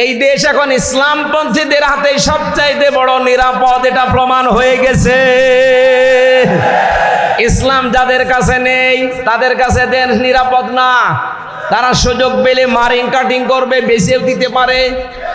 এই দেশ এখন ইসলামপন্থীদের হাতে সবচাইতে বড় নিরাপদ, এটা প্রমাণ হয়ে গেছে। ইসলাম যাদের কাছে নেই তাদের কাছে দেশ নিরাপদ না। তারা সুযোগ পেলে মারিং কাটিং করবে, বেঁচেও দিতে পারে।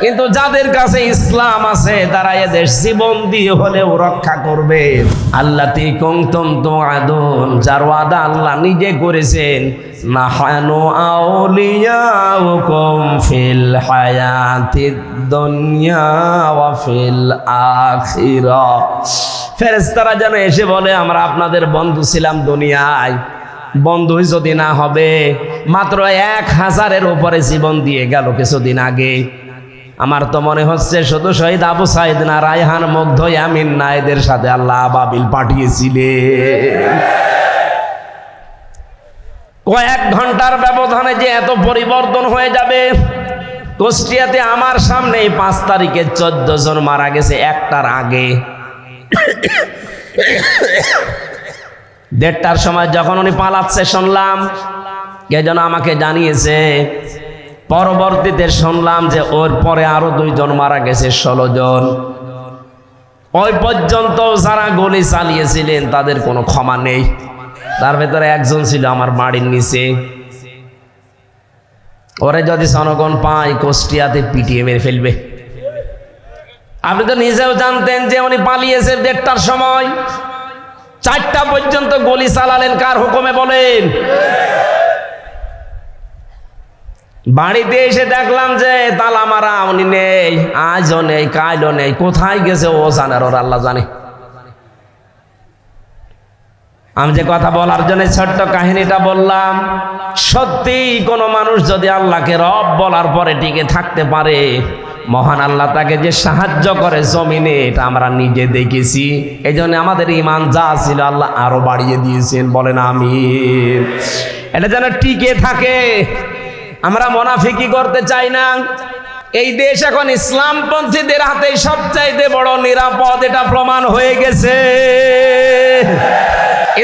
কিন্তু যাদের কাছে ইসলাম আছে তারা এদেশ জীবন দিয়ে হলেও রক্ষা করবে। আল্লাতি কুনতুম তুআদুন, যার ওয়াদা আল্লাহ নিজে করেছেন, নাহানু আউলিয়াউকুম ফিল হায়াতিদ দুনিয়া ওয়া ফিল আখিরাহ। ফেরেশতারা যেন এসে বলে, আমরা আপনাদের বন্ধু ছিলাম দুনিয়ায়, বন্ধুই যদি না হবে, মাত্র 1000-এর উপরে জীবন দিয়ে গেল কিছুদিন আগে। আমার তো মনে হচ্ছে শুধু শহীদ আবু সাইদ না, রায়হান, মুগ্ধ, ইয়ামিন না, এদের সাথে আল্লাহ আবাবিল পাঠিয়েছিলেন। কয়েক ঘন্টার ব্যবধানে যে এত পরিবর্তন হয়ে যাবে। কুষ্টিয়াতে আমার সামনে 5 তারিখে 14 জন মারা গেছে, একটার আগে। 1:30টার সময় যখন উনি পালাচ্ছে শুনলাম, কে যেন আমাকে জানিয়েছে। পরবর্তীতে শুনলাম যে ওর পরে আরো 2 জন মারা গেছে, 16 জন। ওই পর্যন্ত যারা গুলি চালিয়েছিলেন তাদের কোনো ক্ষমা নেই। তার ভেতরে একজন ছিল আমার বাড়ির নিচে। ওরে যদি জনগণ পায় কুষ্টিয়াতে পিটিয়ে মেরে ফেলবে। আপনি তো নিজেও জানতেন যে উনি পালিয়েছে 1:30টার সময়। 4টা পর্যন্ত গুলি চালালেন কার হুকুমে বলেন? বাড়িতে এসে দেখলাম যে তালা মারা, উনি নেই, আজও নেই, কালও নেই। কোথায় গেছে ও জানে, ওর আল্লাহ জানে। আমি যে কথা বলার জন্য ছোট্ট কাহিনীটা বললাম, সত্যি কোনো মানুষ যদি আল্লাহকে রব বলার পরে টিকে থাকতে পারে, মহান আল্লাহ তাকে যে সাহায্য করে জমিনে, এটা আমরা নিজে দেখেছি। এই জন্য আমাদের ঈমান যা ছিল আল্লাহ আরো বাড়িয়ে দিয়েছেন, বলেন আমিন। এটা যেন টিকে থাকে। আমরা মুনাফিকি করতে চাই না। এই দেশ এখন ইসলামপন্থীদের হাতে সবচাইতে বড় নিরাপদ, এটা প্রমাণ হয়ে গেছে।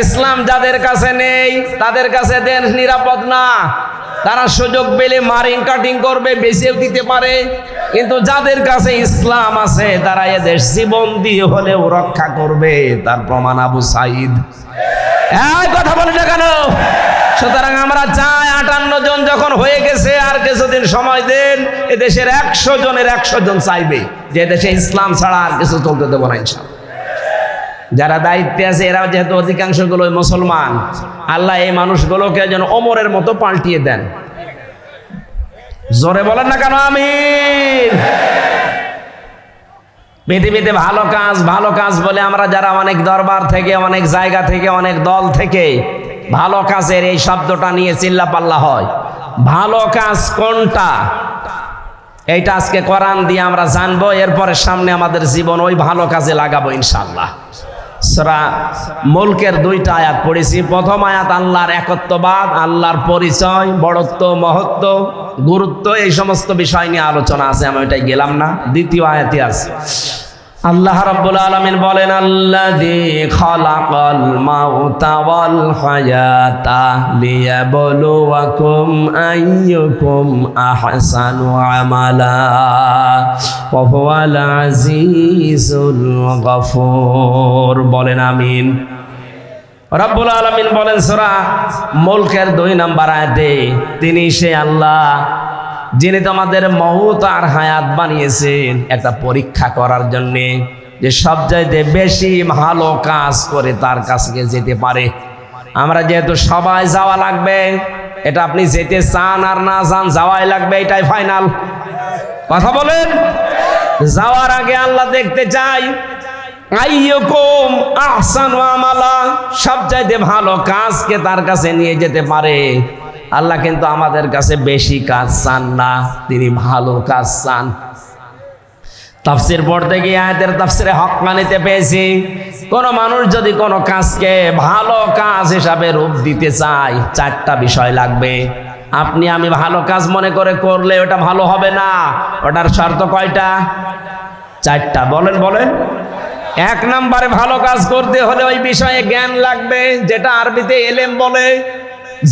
ইসলাম যাদের কাছে নেই তাদের কাছে দেশ নিরাপদ না। তারা সুযোগ পেলে মারিং কাটিং করবে, বেঁচেও দিতে পারে। কিন্তু যাদের কাছে ইসলাম আছে তারা এদেশ জীবন দিয়ে হলেও রক্ষা করবে। তার প্রমাণ আবু সাইদ। কথা বলে না কেন? সুতরাং আমরা চাই 58 জন যখন হয়ে গেছে, আর কিছুদিন সময় দেন। এদেশের 100 জনের 100 জন চাইবে যে দেশে ইসলাম ছাড়া আর কিছু চলতে দেবো না ইনশাআল্লাহ। যারা দায়িত্বে আছে এরা যেহেতু অধিকাংশগুলো মুসলমান, আল্লাহ এই মানুষগুলোকে যেন ওমরের মতো পাল্টিয়ে দেন। জোরে বলেন না কেন আমিন। পৃথিবীতে ভালো কাজ বলে আমরা যারা অনেক দরবার থেকে, অনেক জায়গা থেকে, অনেক দল থেকে ভালো কাজের এই শব্দটা নিয়ে চিল্লাপাল্লা হয়। ভালো কাজ কোনটা, এইটা আজকে কোরআন দিয়ে আমরা জানবো। এরপরে সামনে আমাদের জীবন ওই ভালো কাজে লাগাবো ইনশাআল্লাহ। সূরা মুলকের 2টা আয়াত পড়েছি। প্রথম আয়াত আল্লাহর একত্ববাদ, আল্লাহর পরিচয়, বড়ত্ব, মহত্ব, গুরুত্ব, এই সমস্ত বিষয় নিয়ে আলোচনা আছে, আমি ওইটাই গেলাম না। দ্বিতীয় আয়াতে আছে আল্লাহ রাব্বুল আলামিন বলেন, আল্লাযী খালাকাল মাউতা ওয়াল হায়াতা লিয়াবলুয়াকুম আইয়ুকুম আহসানু আমালা ওয়া হুয়াল আজিজুল গফুর। বলেন আমিন। রাব্বুল আলামিন বলেন সূরা মুলকের 2 নম্বর আয়াতে, তিনি সে আল্লাহ যিনি তোমাদের মউত আর হায়াত বানিয়েছেন একটা পরীক্ষা করার জন্য, যে সবচাইতে বেশি ভালো কাজ করে তার কাছে যেতে পারে। আমরা যেহেতু সবাই যাওয়া লাগবে, এটা আপনি যেতে চান আর না চান যাওয়াই লাগবে, এটাই ফাইনাল। কথা বলেন। যাওয়ার আগে আল্লাহ দেখতে চাই আইয়ুকুম আহসানু আমালা, সবচাইতে ভালো কাজকে তার কাছে নিয়ে যেতে পারে। আল্লাহ কিন্তু আমাদের কাছে বেশি কাজ চান না, তিনি ভালো কাজ চান। তাফসীর পড়তে গিয়ে আয়াতের তাফসীরে হক্কানিতে পেয়েছি, কোন মানুষ যদি কোনো কাজকে ভালো কাজ হিসাবে রূপ দিতে চায়, 4টা বিষয় লাগবে। আপনি আমি ভালো কাজ মনে করে করলে ওটা ভালো হবে না। ওটার শর্ত কয়টা? 4টা। বলেন বলেন। 1 নম্বরে ভালো কাজ করতে হলে ওই বিষয়ে জ্ঞান লাগবে, যেটা আরবিতে এলেম বলে।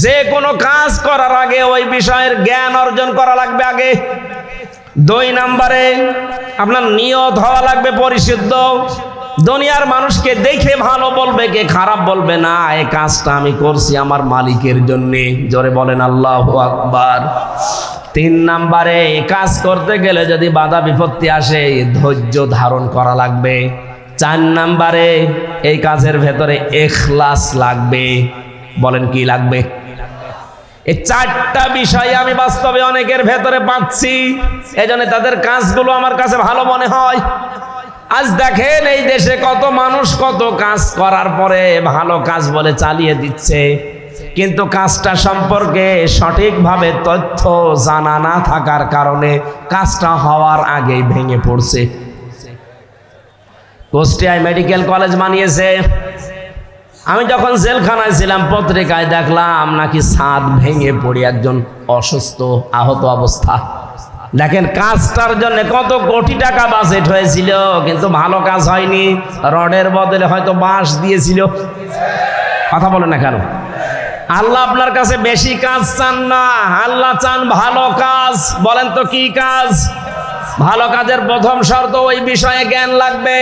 যে কোনো কাজ করার আগে ওই বিষয়ের জ্ঞান অর্জন করা লাগবে আগে। দুই নম্বরে আপনার নিয়ত হওয়া লাগবে পরিশুদ্ধ। দুনিয়ার মানুষকে দেখে ভালো বলবে, কে খারাপ বলবে না। এই কাজটা আমি করছি আমার মালিকের জন্য। জোরে বলেন আল্লাহু আকবার। তিন নম্বরে কাজ করতে গেলে যদি বাধা বিপত্তি আসে, ধৈর্য ধারণ করা লাগবে। চার নম্বরে এই কাজের ভেতরে ইখলাস লাগবে। বলেন কি লাগবে? এই চারটা বিষয় আমি বাস্তবে অনেকের ভেতরে পাচ্ছি, এজন্য তাদের কাজগুলো আমার কাছে ভালো মনে হয়। আজ দেখেন এই দেশে কত মানুষ কত কাজ করার পরে ভালো কাজ বলে চালিয়ে দিচ্ছে, কিন্তু কাজটা সম্পর্কে সঠিকভাবে তথ্য জানা না থাকার কারণে কাজটা হওয়ার আগেই ভেঙে পড়ছে। কুষ্টিয়ায় মেডিকেল কলেজ বানিয়েছে। আমি যখন জেলখানায় ছিলাম পত্রিকায় দেখলাম নাকি ছাদ ভেঙে পড়ে একজন অসুস্থ আহত অবস্থা। দেখেন কাজটার জন্য কত কোটি টাকা বাজেট হয়েছিল, কিন্তু ভালো কাজ হয়নি। রডের বদলে হয়তো বাঁশ দিয়েছিল। কথা বলেন না কেন? আল্লাহ আপনার কাছে বেশি কাজ চান না, আল্লাহ চান ভালো কাজ। বলেন তো কি কাজ? ভালো কাজের প্রথম শর্ত ওই বিষয়ে জ্ঞান লাগবে।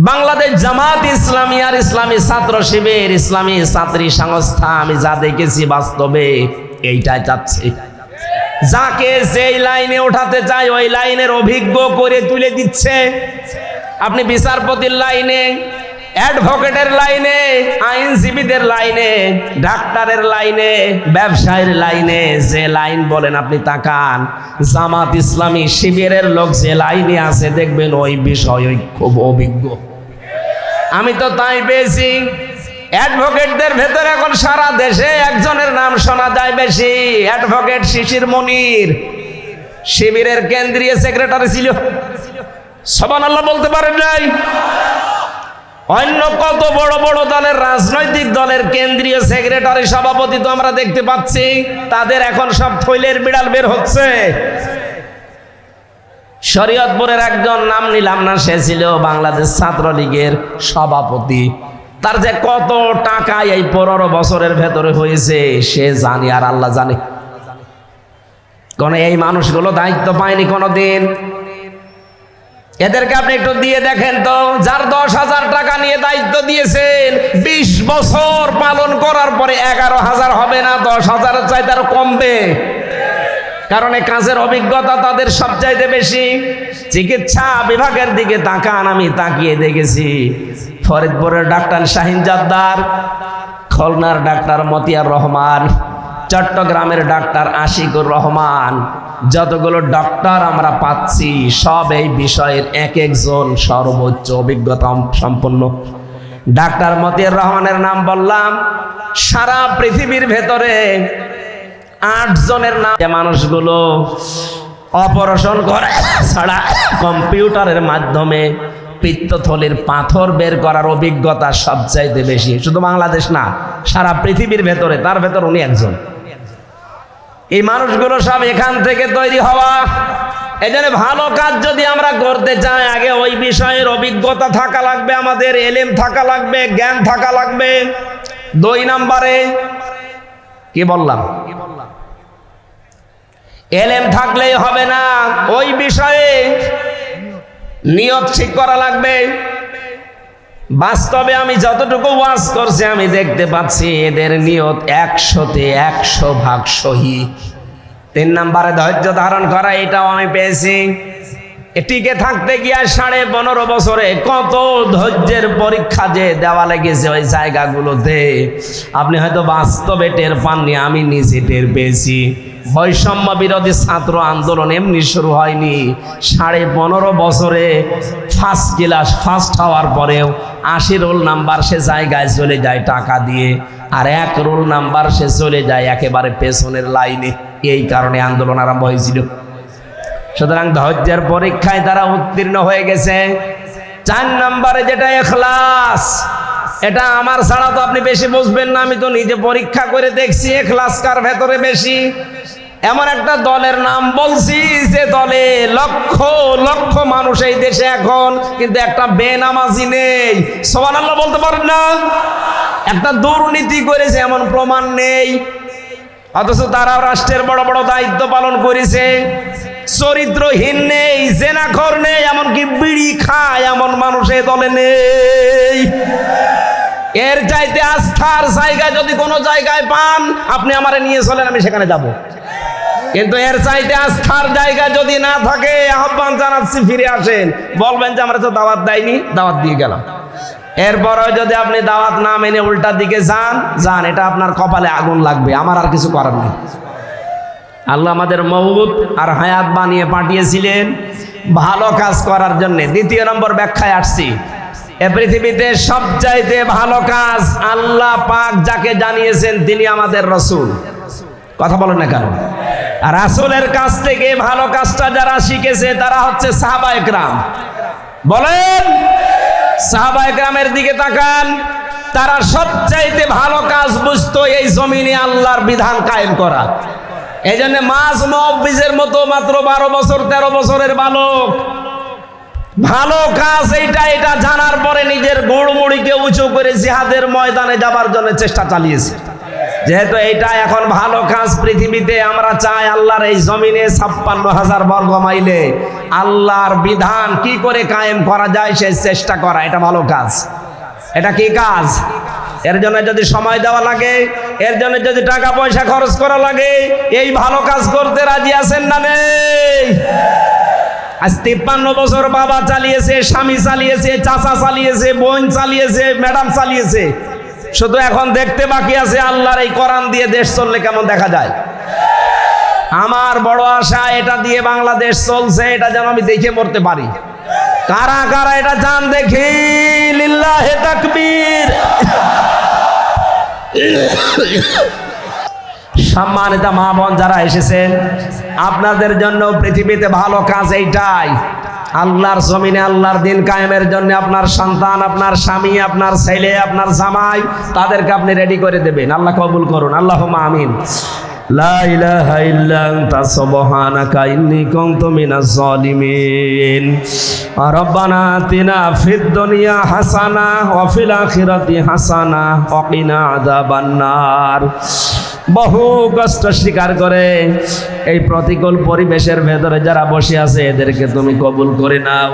বাংলাদেশ জামাত ইসলামী আর ইসলামী ছাত্র শিবির, ইসলামী ছাত্রী সংস্থা, আমি যা দেখেছি বাস্তবে এইটাই চাচ্ছে। যাকে যেই লাইনে ওঠাতে চায় ওই লাইনের অভিজ্ঞ করে তুলে দিচ্ছে। আপনি বিচারপতির লাইনে, অ্যাডভোকেটের লাইনে, আইনজীবীদের লাইনে, ডাক্তারের লাইনে, ব্যবসায়ীর লাইনে, যে লাইন বলেন আপনি তাকান। জামাত ইসলামী শিবিরের লোক যে লাইনে আছে দেখবেন ওই বিষয় খুব অভিজ্ঞ। আমি তো তাই পেয়েছি। অ্যাডভোকেটদের ভেতরে এখন সারা দেশে একজনের নাম শোনা যায় বেশি, অ্যাডভোকেট শিশির মনির। শিবিরের কেন্দ্রীয় সেক্রেটারি ছিল। সুবহানাল্লাহ বলতে পারেন নাই? অন্য কত বড় বড় দলের, রাজনৈতিক দলের কেন্দ্রীয় সেক্রেটারি, সভাপতি তো আমরা দেখতে পাচ্ছি। তাদের এখন সব থৈলের বিড়াল বের হচ্ছে। শরীয়তপুরের একজন, নাম নিলাম না, সে ছিল বাংলাদেশ ছাত্রলীগের সভাপতি। তার যে কত টাকা এই 15 বছরের ভেতরে হয়েছে সে জানে আর আল্লাহ জানে। কোন এই মানুষগুলো দায়িত্ব পায়নি কোনোদিন। এদেরকে আপনি একটু দিয়ে দেখেন তো, যার 10,000 টাকা নিয়ে দায়িত্ব দিয়েছেন, 20 বছর পালন করার পরে 11,000 হবে না, 10,000-এর চাইতে আরো কমবে। কারণ এই কাজের অভিজ্ঞতা তাদের সবচাইতে বেশি। চিকিৎসা বিভাগের দিকে তাকান, আমি তাকিয়ে দেখেছি ফরিদপুরের ডাক্তার শাহিন জাদ্দার, খুলনার ডাক্তার মতিয়ার রহমান, চট্টগ্রামের ডাক্তার আশিকুর রহমান, যতগুলো ডক্টর আমরা পাচ্ছি সব এই বিষয়ের এক একজন সর্বোচ্চ অভিজ্ঞতা সম্পন্ন। ডাক্তার মতিয়ার রহমানের নাম বললাম, সারা পৃথিবীর ভেতরে 8 জনের নাম। যে মানুষগুলো অপারেশন করে ছাড়া কম্পিউটারের মাধ্যমে পিত্তথলির পাথর বের করার অভিজ্ঞতা সবচাইতে বেশি, শুধু বাংলাদেশ না সারা পৃথিবীর ভেতরে, তার ভেতর উনি একজন। এই মানুষগুলো সব এখান থেকে তৈরি হওয়া। এই জন্য ভালো কাজ যদি আমরা করতে চাই, আগে ওই বিষয়ের অভিজ্ঞতা থাকা লাগবে, আমাদের এলেম থাকা লাগবে, জ্ঞান থাকা লাগবে। 2 নম্বরে কি বললাম? এলেম থাকলেই হবে না, ওই বিষয়ে নিয়ত ঠিক করা লাগবে। বাস্তবে আমি যতটুকু ওয়াজ করছি আমি দেখতে পাচ্ছি এদের নিয়ত 100-তে 100% সহি। 3 নম্বরে ধৈর্য ধারণ করা, এটাও আমি পেয়েছি। টিকে থাকতে গিয়ে 15.5 বছরে কত ধৈর্যের পরীক্ষা যে দেওয়া লেগেছে ওই জায়গাগুলোতে, আপনি হয়তো বাস্তবে টের পাননি, আমি নিজে টের পেয়েছি। বৈষম্য বিরোধী ছাত্র আন্দোলন এমনি শুরু হয়নি। 15.5 বছরে ফার্স্ট ক্লাস ফার্স্ট হওয়ার পরেও 80 রোল নাম্বার সে জায়গায় চলে যায় টাকা দিয়ে, আর 1 রোল নাম্বার সে চলে যায় একেবারে পেছনের লাইনে। এই কারণে আন্দোলন আরম্ভ হয়েছিল। সুতরাং ধৈর্যের পরীক্ষায় তারা উত্তীর্ণ হয়ে গেছে। 4 নম্বরে যেটা ইখলাস, এটা আমার ছাড়া তো আপনি বেশি বুঝবেন না, আমি তো নিজে পরীক্ষা করে দেখছি ইখলাস কার ভেতরে বেশি। এমন একটা দলের নাম বলছি যে দলে লক্ষ লক্ষ মানুষ এই দেশে এখন, কিন্তু একটা বেনামাজি নেই। সুবহানাল্লাহ বলতে পারেন না? একটা দুর্নীতি করেছে এমন প্রমাণ নেই, অথচ তারাও রাষ্ট্রের বড় বড় দায়িত্ব পালন করেছে। চরিত্রহীন নেই, জেনাখোর নেই, এমনকি বিড়ি খায় এমন মানুষ এই দলে নেই। এর চাইতে আস্থার জায়গা যদি কোনো জায়গায় পান, আপনি আমারে নিয়ে চলেন, আমি সেখানে যাব। কিন্তু এর চাইতে আস্থার জায়গা যদি না থাকে, আহ্বান জানাচ্ছি ফিরে আসেন। বলবেন যে আমরা তো দাওয়াত দেয়নি, দাওয়াত দিয়ে গেলাম। এরপরে যদি আপনি দাওয়াত না মেনে উল্টা দিকে যান, এটা আপনার কপালে আগুন লাগবে, আমার আর কিছু করার নেই। আল্লাহ আমাদের মওত আর হায়াত বানিয়ে পাঠিয়েছিলেন ভালো কাজ করার জন্য। দ্বিতীয় নম্বর ব্যাখ্যায় আসছি, এ পৃথিবীতে সবচাইতে ভালো কাজ আল্লাহ পাক যাকে জানিয়েছেন তিনি আমাদের রাসূল। কথা বলেন না কেন? আর রাসূলের কাছ থেকে ভালো কাজটা যারা শিখেছে তারা হচ্ছে সাহাবায়ে কেরাম। বলেন, সাহাবায়ে কেরামের দিকে তাকান, তারা সবচাইতে ভালো কাজ বুঝতো এই জমিনে আল্লাহর বিধান কায়েম করা। এই জন্য মাস মুআব্বিজের মতো মাত্র 12 বছর 13 বছরের বালক ভালো কাজ এটা জানার পরে নিজের গোড়মুড়িকে উঁচু করে জিহাদের ময়দানে যাবার জন্য চেষ্টা চালিয়েছে। যেহেতু এইটা এখন ভালো কাজ পৃথিবীতে, আমরা চাই আল্লাহর এই জমিনে 56,000 বর্গ মাইলে আল্লাহর বিধান কি করে কায়েম করা যায় সেই চেষ্টা করা, এটা ভালো কাজ। এটা কি কাজ? এর জন্য যদি সময় দেওয়া লাগে, এর জন্য যদি টাকা পয়সা খরচ করা লাগে, এই ভালো কাজ করতে রাজি আছেন না নেই? আজ 53 বছর বাবা চালিয়েছে, স্বামী চালিয়েছে, চাচা চালিয়েছে, বোন চালিয়েছে, ম্যাডাম চালিয়েছে, শুধু এখন দেখতে বাকি আছে আল্লাহর এই কোরআন দিয়ে দেশ চললে কেমন দেখা যায়। আমার বড় আশা এটা দিয়ে বাংলাদেশ চলছে, এটা যেন আমি দেখে মরতে পারি। কারা কারা এটা চান দেখি? লিল্লাহে তাকবীর। সম্মানিত মা বোন যারা এসেছেন, আপনাদের জন্য পৃথিবীতে ভালো কাজ এইটাই, আল্লাহর জমিনে আল্লাহর দিন কায়েমের জন্য আপনার সন্তান, আপনার স্বামী, আপনার ছেলে, আপনার জামাই, তাদেরকে আপনি রেডি করে দেবেন। আল্লাহ কবুল করুন, আল্লাহুম্মা আমিন। লা ইলাহা ইল্লা আনতা সুবহানাকা ইন্নী কুনতু মিনাজ জালিমিন। রব্বানা আতিনা ফিদ দুনিয়া হাসানা ওয়া ফিল আখিরাতি হাসানা ওয়া কিনা আযাবান নার। বহু কষ্ট স্বীকার করে এই প্রতিকূল পরিবেশের ভেতরে যারা বসে আছে এদেরকে তুমি কবুল করে নাও।